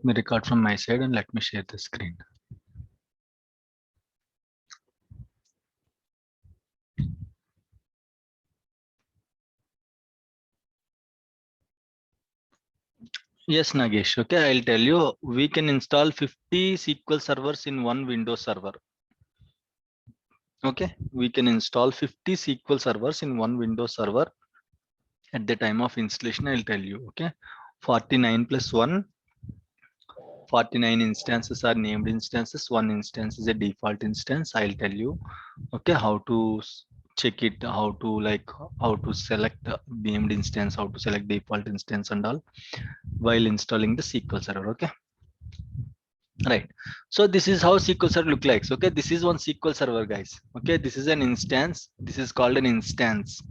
Let me record from my side and let me share the screen. Yes, Nagesh. Okay, I'll tell you. We can install 50 SQL servers in one Windows server. Okay, we can install 50 SQL servers in one Windows server. At the time of installation, I'll tell you. Okay, 49 plus 1. 49 instances are named instances. One instance is a default instance. I'll tell you. Okay, how to check it, how to how to select the named instance, how to select default instance and all while installing the SQL Server. Okay, right. So this is how SQL Server look like. Okay, this is one SQL Server, guys. Okay, this is an instance. This is called an instance.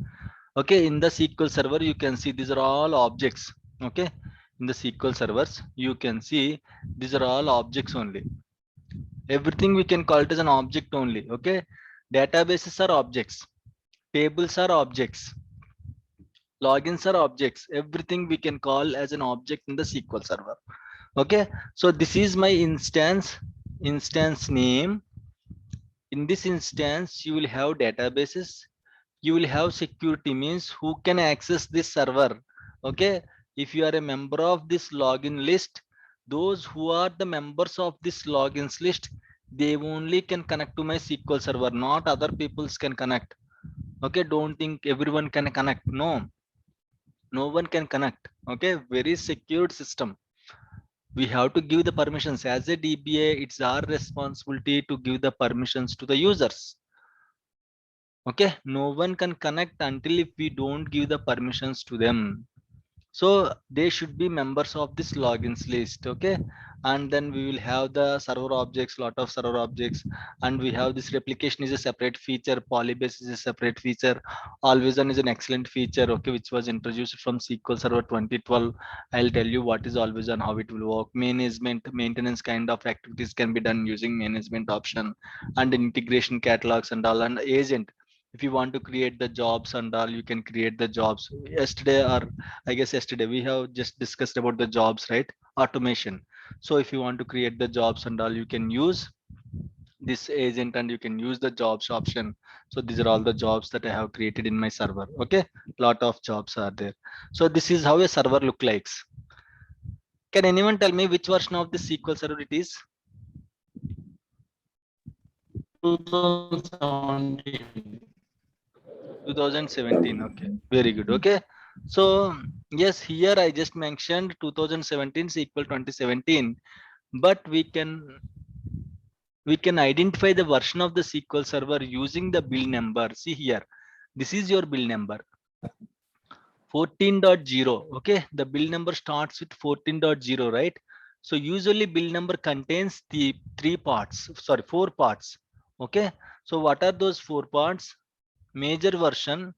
Okay, in the SQL Server you can see these are all objects. Okay, in the SQL servers you can see these are all objects only. Everything we can call it as an object only. Okay, databases are objects, tables are objects, logins are objects. Everything we can call as an object in the SQL Server. Okay, so this is my instance name. In this instance you will have databases, you will have security, means who can access this server. Okay, if you are a member of this login list, those who are the members of this logins list, they only can connect to my SQL Server, not other peoples can connect. Okay, don't think everyone can connect. No one can connect. Okay, very secured system. We have to give the permissions. As a DBA, it's our responsibility to give the permissions to the users. Okay, no one can connect until if we don't give the permissions to them. So they should be members of this logins list. Okay, and then we will have the server objects, lot of server objects, and we have this replication is a separate feature, polybase is a separate feature, always on is an excellent feature. Okay, which was introduced from SQL Server 2012. I'll tell you what is always on, how it will work. Maintenance kind of activities can be done using management option, and integration catalogs and all, and agent. If you want to create the jobs and all, you can create the jobs. Yesterday, or I guess yesterday, we have just discussed about the jobs, right? Automation. So if you want to create the jobs and all, you can use this agent and you can use the jobs option. So these are all the jobs that I have created in my server. Okay, lot of jobs are there. So this is how a server look likes. Can anyone tell me which version of the SQL Server it is? 2017. 2017. Okay, very good. Okay, so yes, here I just mentioned 2017 is equal 2017, but we can identify the version of the SQL Server using the build number. See here, this is your build number 14.0. Okay, the build number starts with 14.0, right? So usually build number contains the four parts. Okay, so what are those four parts? Major version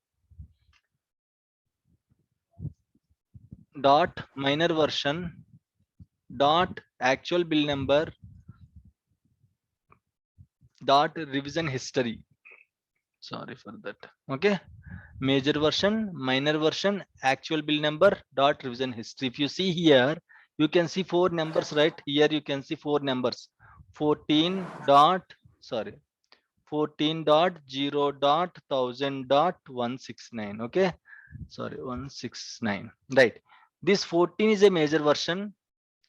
dot minor version dot actual build number dot revision history. Sorry for that. Okay, major version, minor version, actual build number dot revision history. If you see here, you can see four numbers, right? Here you can see four numbers. 14 dot, sorry, 14.0 dot 1000 dot 169. Okay, sorry, 169, right? This 14 is a major version,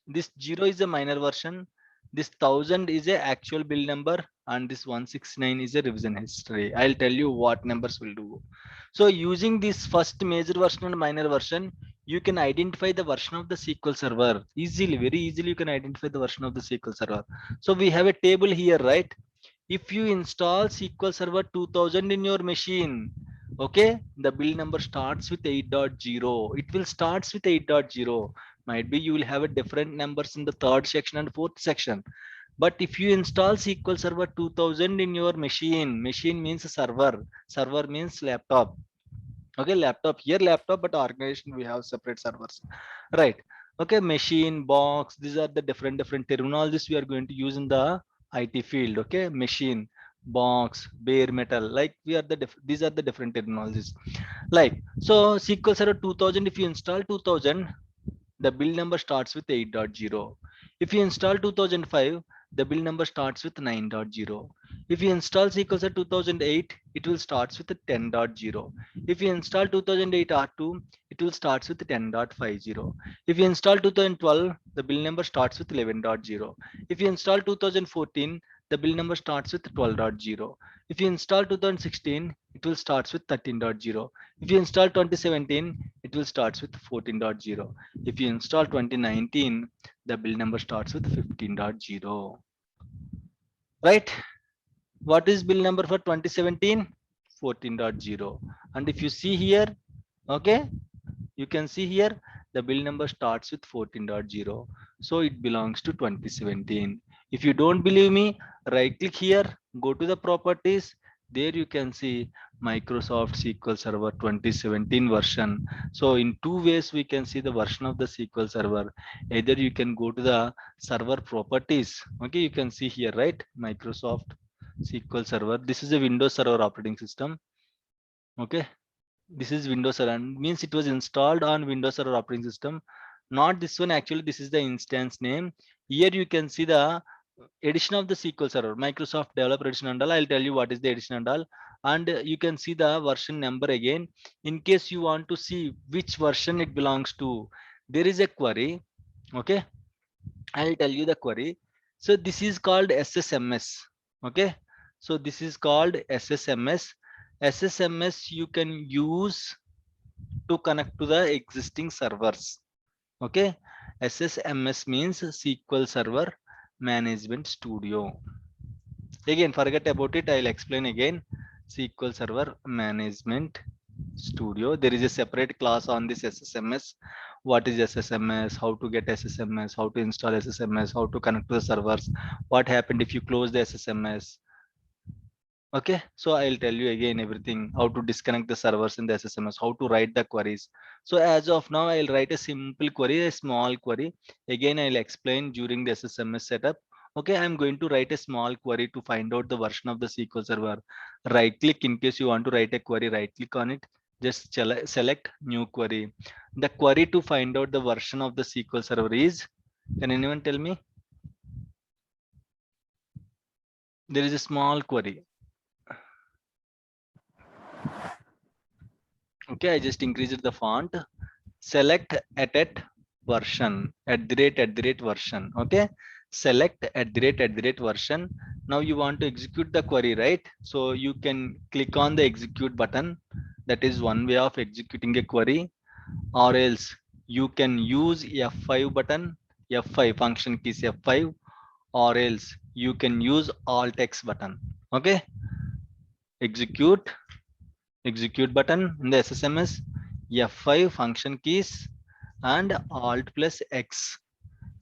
this 0 is a minor version, this 1000 is a actual build number, and this 169 is a revision history. I'll tell you what numbers will do. So using this first major version and minor version, you can identify the version of the SQL Server easily. Very easily you can identify the version of the SQL Server. So we have a table here, right? If you install SQL Server 2000 in your machine, okay, the build number starts with 8.0. It will starts with 8.0. Might be you will have a different numbers in the third section and fourth section. But if you install SQL Server 2000 in your machine means server means laptop. Okay, laptop, here laptop, but organization we have separate servers, right? Okay, machine, box, these are the different terminologies we are going to use in the IT field. Okay, machine, box, bare metal, like we are these are the different terminologies. Like, so SQL Server 2000, if you install 2000, the build number starts with 8.0. If you install 2005, the build number starts with 9.0. If you install SQL Server 2008, it will start with 10.0. If you install 2008 R2, it will start with 10.50. If you install 2012, the build number starts with 11.0. If you install 2014, the build number starts with 12.0. If you install 2016, it will start with 13.0. If you install 2017, it will start with 14.0. If you install 2019, the build number starts with 15.0. Right? What is build number for 2017? 14.0. And if you see here, okay, you can see here the build number starts with 14.0. So it belongs to 2017. If you don't believe me, right click here, go to the properties. There you can see Microsoft SQL Server 2017 version. So in two ways we can see the version of the SQL Server. Either you can go to the server properties. Okay, you can see here, right? Microsoft SQL Server. This is a Windows Server operating system. Okay, this is Windows Server, means it was installed on Windows Server operating system. Not this one, actually this is the instance name. Here you can see the edition of the SQL Server, Microsoft Developer Edition and all. I'll tell you what is the edition and all. And you can see the version number again. In case you want to see which version it belongs to, there is a query. Okay, I'll tell you the query. So this is called SSMS. Okay, so this is called SSMS. SSMS you can use to connect to the existing servers. Okay, SSMS means SQL Server Management Studio. Again, forget about it, I'll explain again. SQL Server Management Studio. There is a separate class on this SSMS. What is SSMS? How to get SSMS? How to install SSMS? How to connect to the servers? What happened if you close the SSMS? Okay, so I'll tell you again everything, how to disconnect the servers in the SSMS, how to write the queries. So as of now, I'll write a simple query, a small query. Again, I'll explain during the SSMS setup. Okay, I'm going to write a small query to find out the version of the SQL Server. Right click, in case you want to write a query, right click on it. Just select new query. The query to find out the version of the SQL Server is, can anyone tell me? There is a small query. Okay, I just increased the font. Select at version at the rate version. Okay, select at the rate version. Now you want to execute the query, right? So you can click on the execute button. That is one way of executing a query, or else you can use F5 button, F5 function keys F5, or else you can use Alt X button. Okay, execute button in the SSMS, F5 function keys and Alt plus X.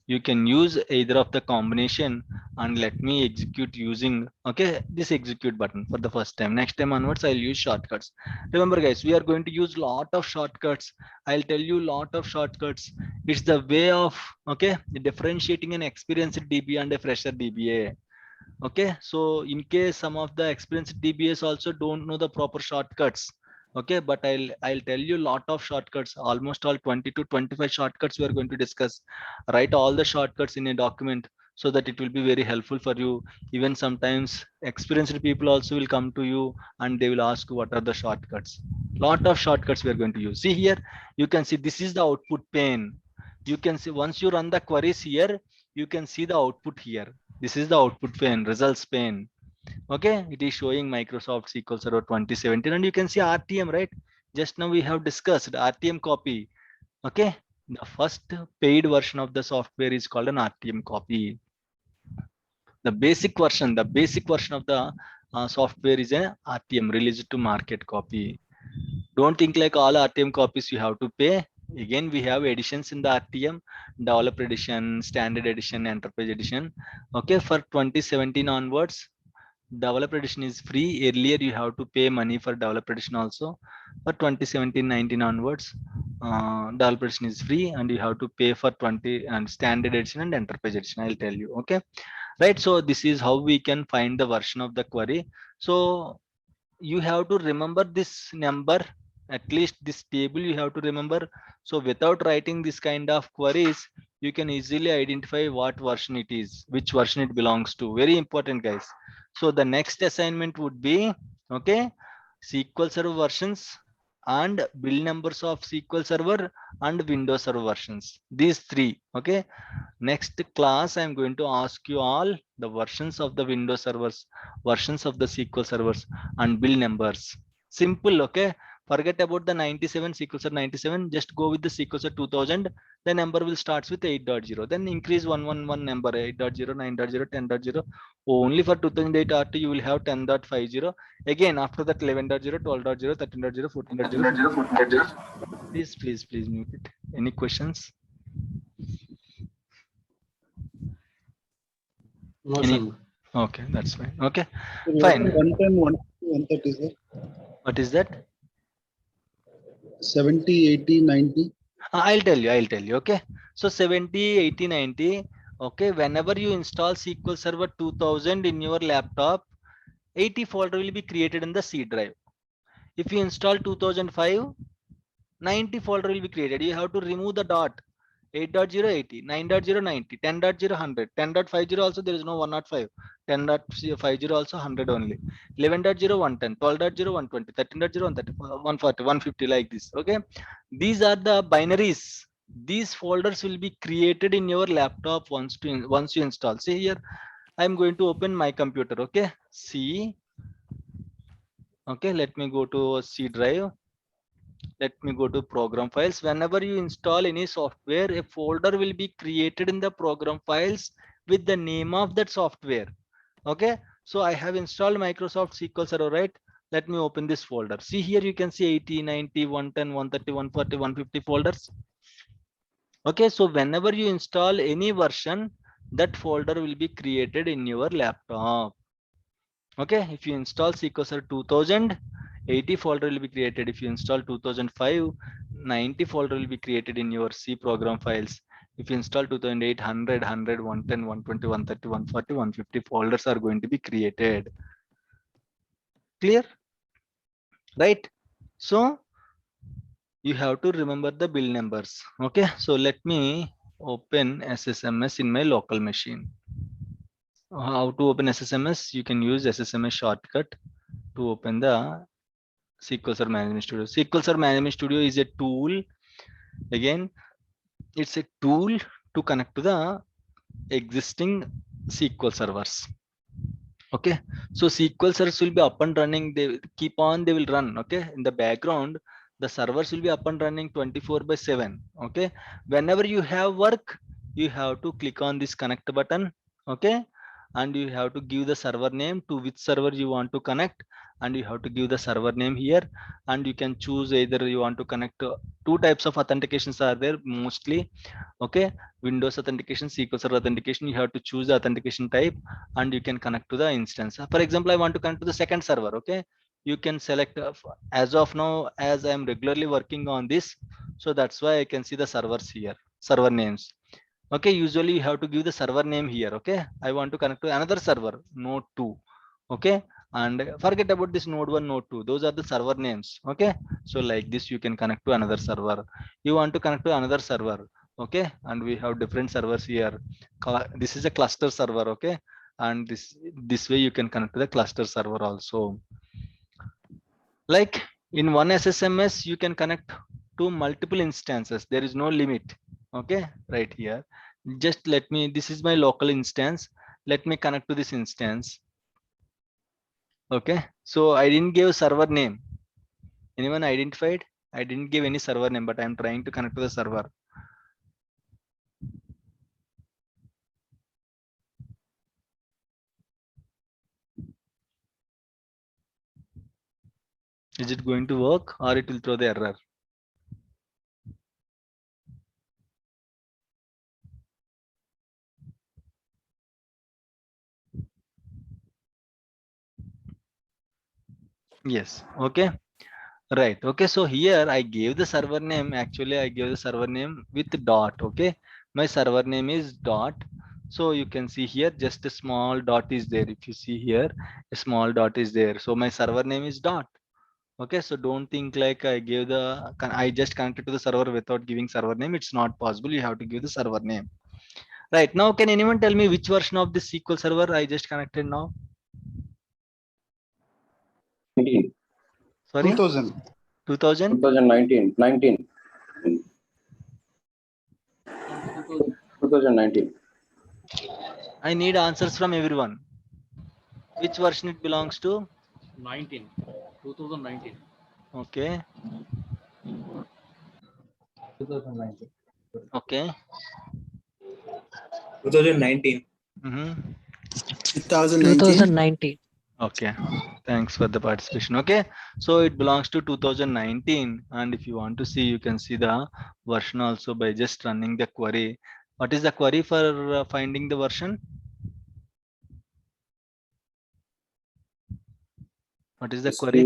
You can use either of the combination, and let me execute using, okay, this execute button for the first time. Next time onwards, I'll use shortcuts. Remember guys, we are going to use lot of shortcuts. I'll tell you lot of shortcuts. It's the way of, okay, differentiating an experienced DBA and a fresher DBA. Okay, so in case some of the experienced DBAs also don't know the proper shortcuts, okay, but I'll tell you a lot of shortcuts, almost all 20 to 25 shortcuts we are going to discuss. Write all the shortcuts in a document so that it will be very helpful for you. Even sometimes experienced people also will come to you and they will ask what are the shortcuts. Lot of shortcuts we are going to use. See here, you can see this is the output pane. You can see once you run the queries here, you can see the output here. This is the output pane, results pane. Okay, it is showing Microsoft SQL Server 2017, and you can see RTM, right? Just now we have discussed RTM copy. Okay, the first paid version of the software is called an RTM copy. The basic version of the software is an RTM, released to market copy. Don't think like all RTM copies you have to pay. Again, we have editions in the RTM: developer edition, standard edition, enterprise edition. Okay, for 2017 onwards, developer edition is free. Earlier you have to pay money for developer edition also. For 2017-19 onwards, developer edition is free, and you have to pay for 20 and standard edition and enterprise edition. I'll tell you. Okay, right? So this is how we can find the version of the query. So you have to remember this number. At least this table you have to remember. So without writing this kind of queries, you can easily identify what version it is, which version it belongs to. Very important, guys. So the next assignment would be, okay, SQL Server versions and build numbers of SQL Server and Windows Server versions. These three, okay. Next class, I'm going to ask you all the versions of the Windows servers, versions of the SQL servers, and build numbers. Simple, okay. Forget about the 97 SQL Server 97. Just go with the SQL Server 2000. The number will start with 8.0. Then increase 111 number 8.0, 9.0, 10.0. Only for 2008 RT you will have 10.50. Again after that 11.0, 12.0, 13.0, 14.0. Please mute it. Any questions? No, Any? sir. Okay, that's fine. Okay, So fine. 110, 130, sir. What is that? 70, 80, 90. I'll tell you. Okay, so 70, 80, 90. Okay, whenever you install SQL Server 2000 in your laptop, 80 folder will be created in the C drive. If you install 2005, 90 folder will be created. You have to remove the dot. 8.0 80, 9.0 90, 10.0 100, 10.50 also there is no 105, 10.50 also 100 only, 11.0 110, 12.0 120, 13.0 130, 140, 150 like this. Okay, these are the binaries. These folders will be created in your laptop once you install. See here, I'm going to open my computer. Okay, C. Okay, let me go to C drive. Let me go to program files. Whenever you install any software, a folder will be created in the program files with the name of that software. Okay, so I have installed Microsoft SQL Server, right? Let me open this folder. See here, you can see 80, 90, 110, 130, 140, 150 folders. Okay, so whenever you install any version, that folder will be created in your laptop. Okay, if you install SQL Server 2000, 80 folder will be created. If you install 2005, 90 folder will be created in your C program files. If you install 2008, 100, 100, 110, 120, 130, 140, 150 folders are going to be created. Clear? Right? So you have to remember the build numbers. Okay, so let me open SSMS in my local machine. How to open SSMS? You can use SSMS shortcut to open the SQL Server Management Studio. SQL Server Management Studio is a tool. Again, it's a tool to connect to the existing SQL servers. Okay, so SQL servers will be up and running. They will run. Okay, in the background, the servers will be up and running 24/7. Okay, whenever you have work, you have to click on this connect button. Okay, and you have to give the server name to which server you want to connect, and you have to give the server name here, and you can choose either you want to connect to two types of authentications are there mostly. Okay, Windows authentication, SQL Server authentication. You have to choose the authentication type, and you can connect to the instance. For example, I want to connect to the second server. Okay, you can select as of now, as I am regularly working on this, so that's why I can see the servers here, server names. Okay, usually you have to give the server name here. Okay, I want to connect to another server, node 2. Okay, and forget about this node 1, node 2, those are the server names. Okay, so like this you can connect to another server. You want to connect to another server. Okay, and we have different servers here. This is a cluster server. Okay, and this way you can connect to the cluster server also. Like in one SSMS you can connect to multiple instances. There is no limit. Okay, right here, just let me, this is my local instance, let me connect to this instance. Okay, so I didn't give server name. Anyone identified? I didn't give any server name, but I'm trying to connect to the server. Is it going to work or it will throw the error? Yes. Okay, right. Okay, so here I gave the server name. Actually I gave the server name with dot. Okay, my server name is dot. So you can see here just a small dot is there. If you see here, a small dot is there, so my server name is dot. Okay, so don't think like I just connected to the server without giving server name. It's not possible. You have to give the server name. Right now, can anyone tell me which version of this SQL server I just connected now? 19, Sorry, 2000. 2000. 2019, 2019. I need answers from everyone. Which version it belongs to? 2019. Okay. 2019. Okay. 2019. Mm-hmm. 2019. Okay. Thanks for the participation. Okay. So it belongs to 2019. And if you want to see, you can see the version also by just running the query. What is the query for finding the version? What is the query?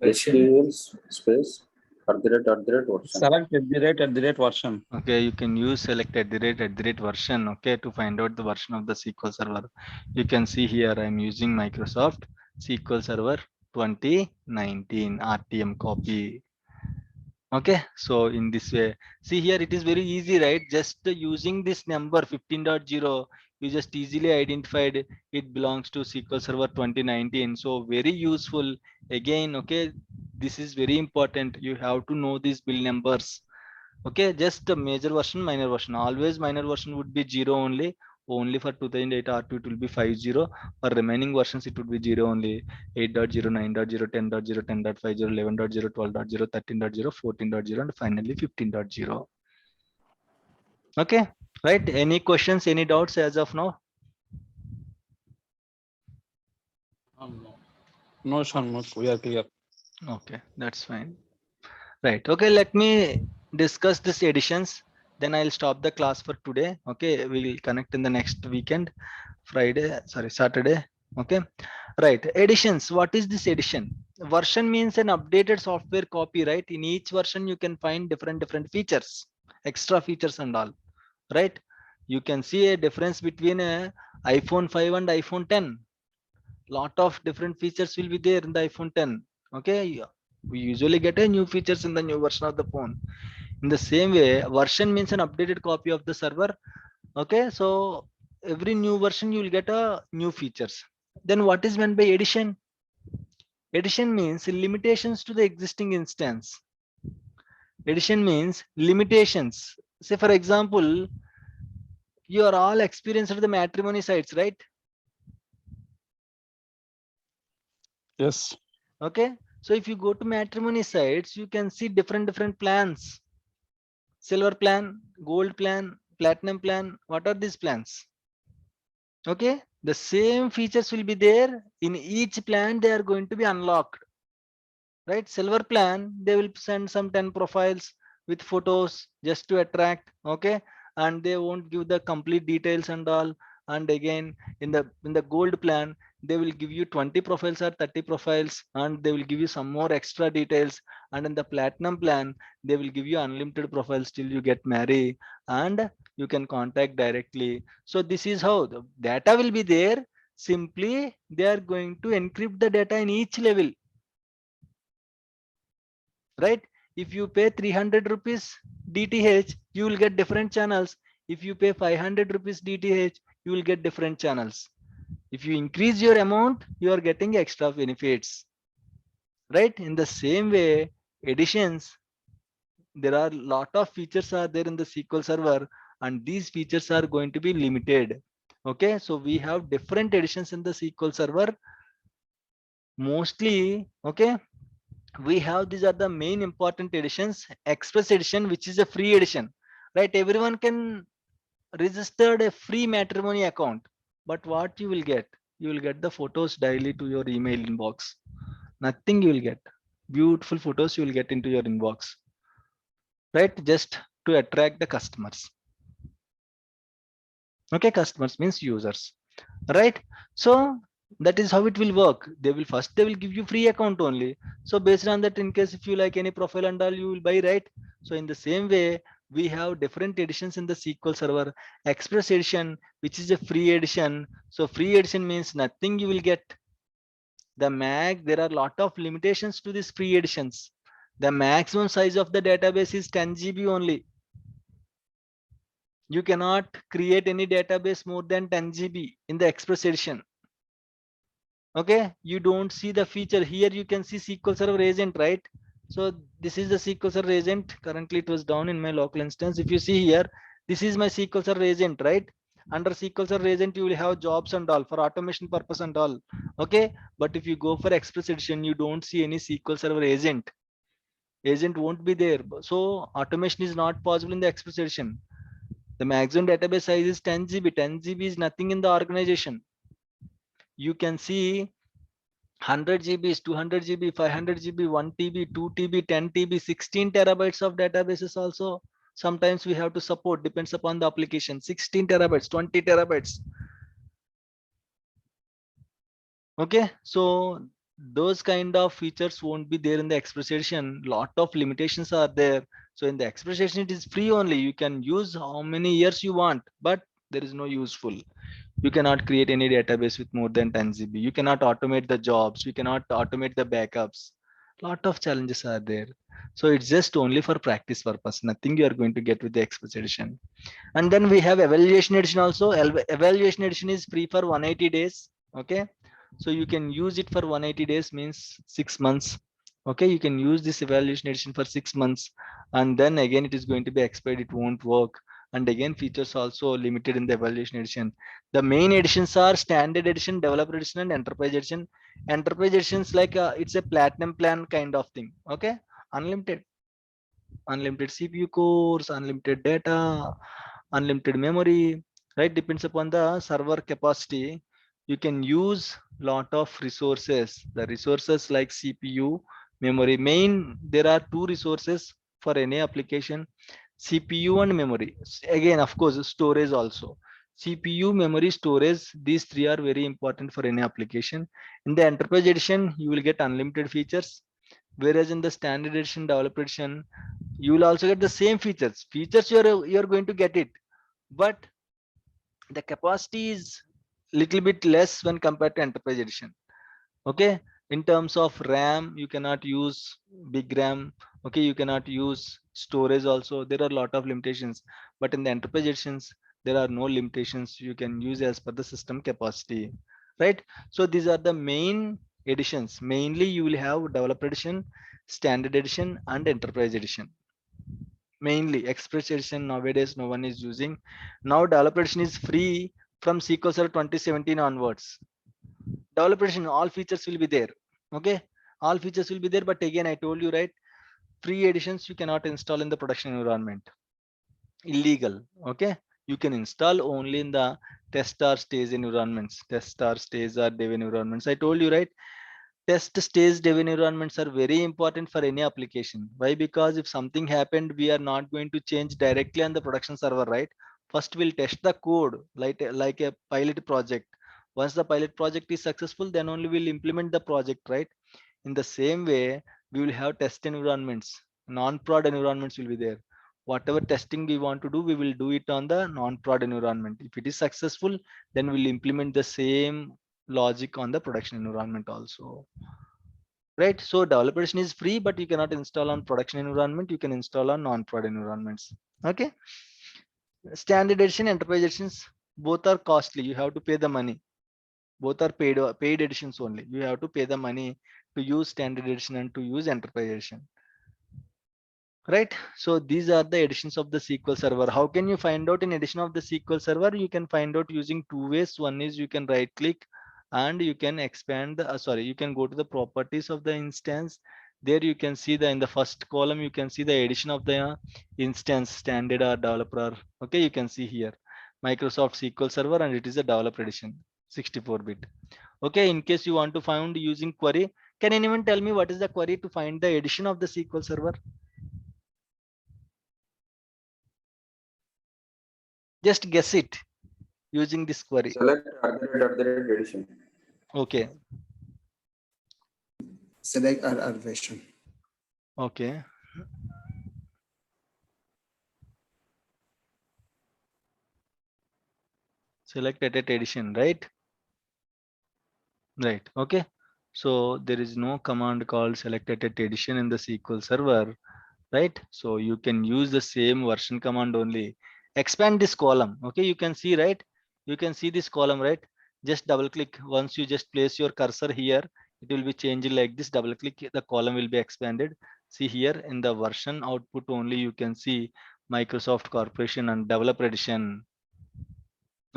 SQL space @ version. Select @ version. Okay, you can use select @ version, okay, to find out the version of the SQL Server. You can see here I'm using Microsoft SQL Server 2019 RTM copy. Okay, so in this way, see here it is very easy, right? Just using this number 15.0, you just easily identified it belongs to SQL Server 2019. So very useful. Again, okay, this is very important. You have to know these build numbers. Okay, just a major version, minor version. Always minor version would be 0 only. Only for 2008 R2 it will be 50. For remaining versions it would be 0 only. 8.0, 9.0, 10.0, 10.50, 11.0, 12.0, 13.0, 14.0, and finally 15.0. Okay, right? Any questions, any doubts as of now? No, Shanmugh, we are clear. Okay, that's fine. Right. Okay, let me discuss this additions. Then I'll stop the class for today. Okay, we'll connect in the next weekend, Saturday. Okay, right. Additions. What is this addition? Version means an updated software copy, right? In each version, you can find different features, extra features and all, right? You can see a difference between a iPhone 5 and iPhone 10. Lot of different features will be there in the iPhone 10. Okay, we usually get a new features in the new version of the phone. In the same way, version means an updated copy of the server. Okay, so every new version you will get a new features. Then what is meant by addition? Addition means limitations to the existing instance. Addition means limitations. Say for example, you are all experienced at the matrimony sites, right? Yes. Okay, so if you go to matrimony sites, you can see different plans. Silver plan, gold plan, platinum plan. What are these plans? Okay, the same features will be there in each plan. They are going to be unlocked, right? Silver plan, they will send some 10 profiles with photos just to attract. Okay, and they won't give the complete details and all. And again, in the gold plan, they will give you 20 profiles or 30 profiles, and they will give you some more extra details. And in the platinum plan, they will give you unlimited profiles till you get married, and you can contact directly. So this is how the data will be there. Simply they are going to encrypt the data in each level, right? If you pay 300 rupees DTH, you will get different channels. If you pay 500 rupees DTH, you will get different channels. If you increase your amount, you are getting extra benefits, right? In the same way, additions, there are a lot of features are there in the SQL Server, and these features are going to be limited. Okay, so we have different additions in the SQL Server mostly. Okay, we have, these are the main important editions. Express edition, which is a free edition, right? Everyone can register a free matrimony account, but what you will get, you will get the photos daily to your email inbox. Nothing you will get. Beautiful photos you will get into your inbox, right? Just to attract the customers. Okay, customers means users, right? So that is how it will work. They will give you free account only. So based on that, in case if you like any profile and all, you will buy, right? So in the same way, we have different editions in the SQL Server. Express edition, which is a free edition. So free edition means nothing you will get. There are a lot of limitations to these free editions. The maximum size of the database is 10 GB only. You cannot create any database more than 10 GB in the Express edition. Okay, you don't see the feature here. You can see SQL Server agent, right? So this is the SQL Server agent. Currently it was down in my local instance. If you see here, this is my SQL Server agent, right? Under SQL Server agent, you will have jobs and all for automation purpose and all. Okay, but if you go for Express edition, you don't see any SQL Server agent. Agent won't be there. So automation is not possible in the Express edition. The maximum database size is 10 GB. 10 GB is nothing in the organization. You can see 100 GBs, 200 GB, 500 GB, 1 TB, 2 TB, 10 TB, 16 terabytes of databases also. Sometimes we have to support, depends upon the application, 16 terabytes, 20 terabytes. Okay, so those kind of features won't be there in the Express edition. Lot of limitations are there. So in the Express edition, it is free only. You can use how many years you want, but there is no useful. You cannot create any database with more than 10 GB. You cannot automate the jobs. You cannot automate the backups. Lot of challenges are there. So it's just only for practice purpose. Nothing you are going to get with the Express edition. And then we have evaluation edition also. Evaluation edition is free for 180 days. Okay. So you can use it for 180 days, means 6 months. Okay. You can use this evaluation edition for 6 months. And then again, it is going to be expired. It won't work. And again, features also limited in the evaluation edition. The main editions are standard edition, developer edition, and enterprise edition. Enterprise editions like it's a platinum plan kind of thing. Okay. Unlimited CPU cores, unlimited data, unlimited memory, right? Depends upon the server capacity. You can use lot of resources. The resources like CPU, memory. There are two resources for any application: CPU and memory. Again, of course, storage also. CPU, memory, storage, these three are very important for any application. In the enterprise edition, you will get unlimited features, whereas in the standard edition, developer edition, you will also get the same features you're going to get it, but the capacity is little bit less when compared to enterprise edition. Okay, in terms of RAM, you cannot use big RAM. Okay, you cannot use storage also. There are a lot of limitations, but in the enterprise editions, there are no limitations. You can use as per the system capacity, right? So these are the main editions. Mainly you will have developer edition, standard edition, and enterprise edition. Mainly Express edition nowadays no one is using. Now developer edition is free from SQL Server 2017 onwards. Developer edition, all features will be there. Okay, all features will be there, but again I told you, right, free editions you cannot install in the production environment. Illegal. Okay, you can install only in the test or stage environments, test or stage or dev environments. I told you, right, test stage dev environments are very important for any application. Why? Because if something happened, we are not going to change directly on the production server, right? First we'll test the code like a pilot project. Once the pilot project is successful, then only we'll implement the project, right? In the same way, we will have test environments. Non-prod environments will be there. Whatever testing we want to do, we will do it on the non-prod environment. If it is successful, then we'll implement the same logic on the production environment also, right? So developers is free, but you cannot install on production environment. You can install on non-prod environments. Okay, standard edition, enterprise editions, both are costly. You have to pay the money. Both are paid editions only. You have to pay the money to use standard edition and to use enterprise edition, right? So these are the editions of the SQL Server. How can you find out in edition of the SQL Server? You can find out using two ways. One is you can right click and you can expand the you can go to the properties of the instance. There you can see in the first column you can see the edition of the instance, standard or developer. Okay, you can see here Microsoft SQL Server, and it is a developer edition, 64-bit. Okay, in case you want to find using query, can anyone tell me what is the query to find the edition of the SQL Server? Just guess it using this query. Select @ edition. Okay. Select our version. Okay. Select edit edition, right? Right. Okay. So there is no command called select at addition in the SQL server, right? So you can use the same version command only. Expand this column. Okay, you can see, right? You can see this column, right? Just double click. Once you just place your cursor here, it will be changing like this. Double click, the column will be expanded. See here in the version output only, you can see Microsoft Corporation and Developer Edition.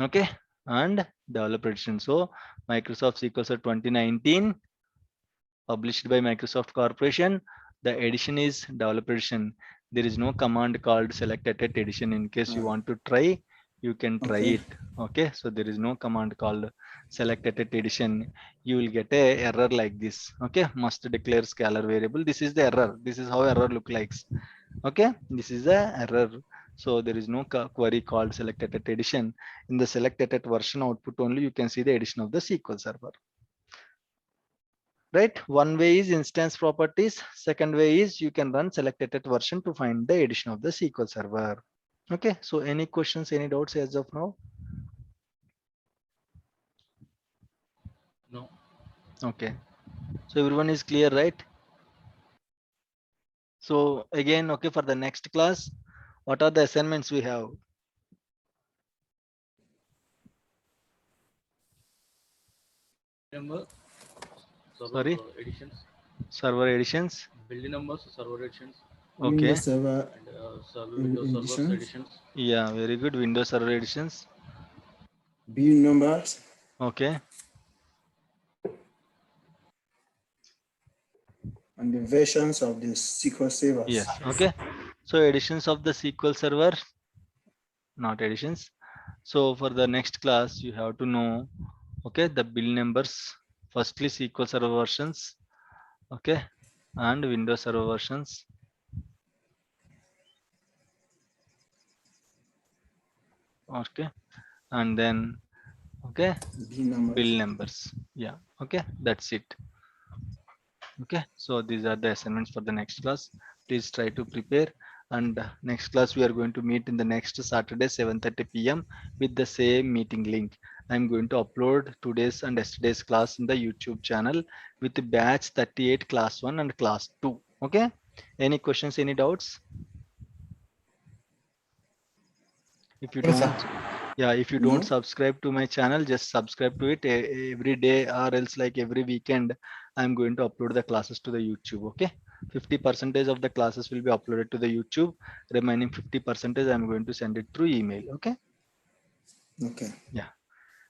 Okay, and Developer Edition. So Microsoft SQL Server 2019 published by Microsoft Corporation. The edition is Developer Edition. There is no command called select at edition. In case you want to try, you can try Okay. it. Okay, so there is no command called select at edition. You will get a error like this. Okay, must declare scalar variable. This is the error. This is how error look like. Okay, this is the error. So there is no query called select at edition. In the select at version output only, you can see the edition of the SQL server. Right, one way is instance properties, second way is you can run selected version to find the edition of the SQL server. Okay, so any questions, any doubts as of now? No. Okay, so everyone is clear, right? So again, okay, for the next class, what are the assignments we have? Number, Sorry? editions, Server editions. building numbers, server editions, Okay, Windows Server and Windows servers editions, editions. yeah, very good. Windows Server editions. build numbers, Okay, and the versions of the SQL servers. yes, okay. So editions of the SQL server, not editions. So for the next class, you have to know, okay, the build numbers. Firstly, SQL Server versions, okay, and Windows Server versions. Okay, and then, okay, Build numbers. build numbers. Yeah, okay, that's it. Okay, so these are the assignments for the next class. Please try to prepare. And next class we are going to meet in the next Saturday 7:30 p.m. with the same meeting link. I'm going to upload today's and yesterday's class in the YouTube channel with the batch 38 class 1 and class 2. Okay, any questions, any doubts? If you Yes, sir. don't, yeah, if you No? don't subscribe to my channel, just subscribe to it every day, or else like every weekend I'm going to upload the classes to the YouTube. Okay, 50% of the classes will be uploaded to the YouTube, remaining 50% I'm going to send it through email. Okay, Okay. yeah,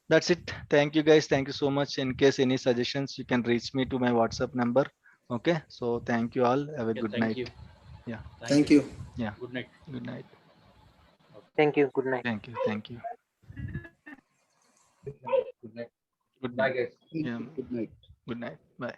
that's it. Thank you guys, thank you so much. In case any suggestions, you can reach me to my WhatsApp number. Okay, so thank you all, have a Yeah, good thank night. you. Yeah, Thank you. yeah, Good night. good night. Thank you. Good night. Thank you, thank you. Good night. Good Bye, night. guys. Yeah, Good night. good night, bye.